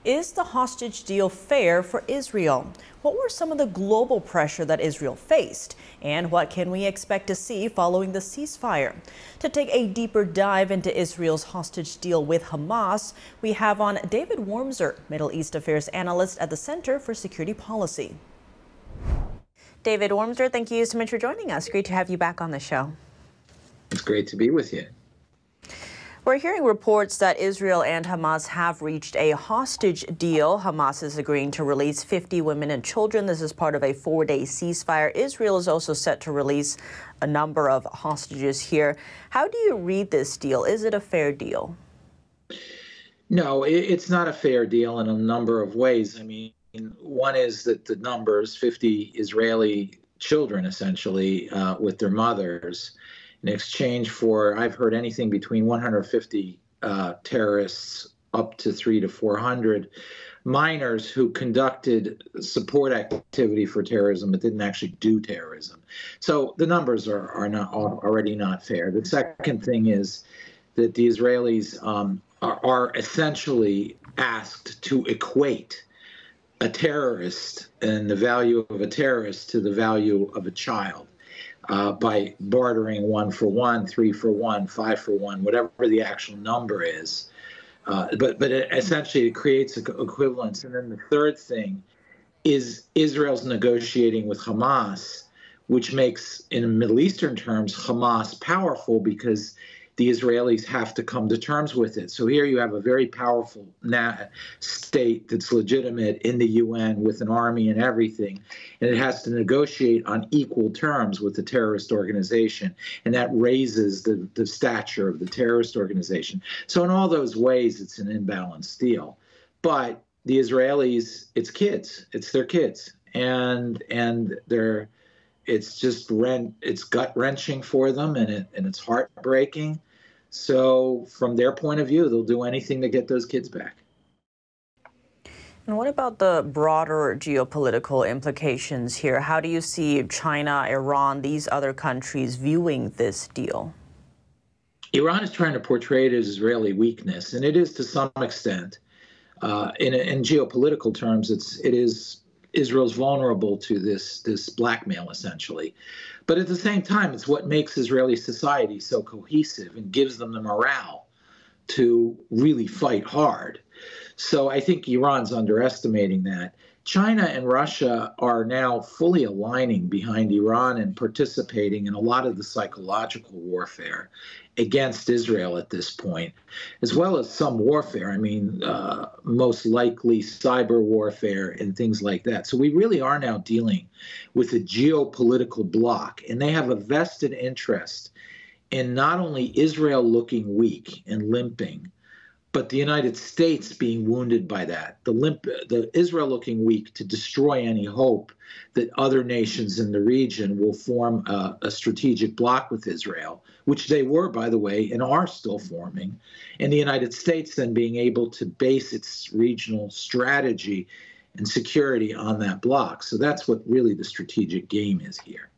Is the hostage deal fair for Israel? What were some of the global pressure that Israel faced? And what can we expect to see following the ceasefire? To take a deeper dive into Israel's hostage deal with Hamas, we have on David Wurmser, Middle East Affairs Analyst at the Center for Security Policy. David Wurmser, thank you so much for joining us. Great to have you back on the show. It's great to be with you. We're hearing reports that Israel and Hamas have reached a hostage deal. Hamas is agreeing to release 50 women and children. This is part of a 4-day ceasefire. Israel is also set to release a number of hostages here. How do you read this deal? Is it a fair deal? No, it's not a fair deal in a number of ways. I mean, one is that the numbers, 50 Israeli children essentially with their mothers, in exchange for, I've heard anything between 150 terrorists up to 300 to 400 minors who conducted support activity for terrorism but didn't actually do terrorism. So the numbers are not already not fair. The second thing is that the Israelis are essentially asked to equate a terrorist and the value of a terrorist to the value of a child. By bartering 1 for 1, 3 for 1, 5 for 1, whatever the actual number is. But essentially it creates equivalence. And then the third thing is Israel's negotiating with Hamas, which makes, in Middle Eastern terms, Hamas powerful because the Israelis have to come to terms with it. So here you have a very powerful state that's legitimate in the UN with an army and everything, and it has to negotiate on equal terms with the terrorist organization, and that raises the stature of the terrorist organization. So in all those ways, it's an imbalanced deal. But the Israelis, it's kids, it's their kids, and they're, it's just it's gut-wrenching for them, and it's heartbreaking. So from their point of view, they'll do anything to get those kids back. And what about the broader geopolitical implications here? How do you see China, Iran, these other countries viewing this deal? Iran is trying to portray it as Israeli weakness, and it is to some extent. In geopolitical terms, it is Israel's vulnerable to this blackmail, essentially. But at the same time, it's what makes Israeli society so cohesive and gives them the morale to really fight hard. So I think Iran's underestimating that. China and Russia are now fully aligning behind Iran and participating in a lot of the psychological warfare against Israel at this point, as well as some warfare. I mean, most likely cyber warfare and things like that. So we really are now dealing with a geopolitical bloc, and they have a vested interest in not only Israel looking weak and limping, but the United States being wounded by that, the Israel looking weak to destroy any hope that other nations in the region will form a strategic bloc with Israel, which they were, by the way, and are still forming, and the United States then being able to base its regional strategy and security on that bloc. So that's what really the strategic game is here.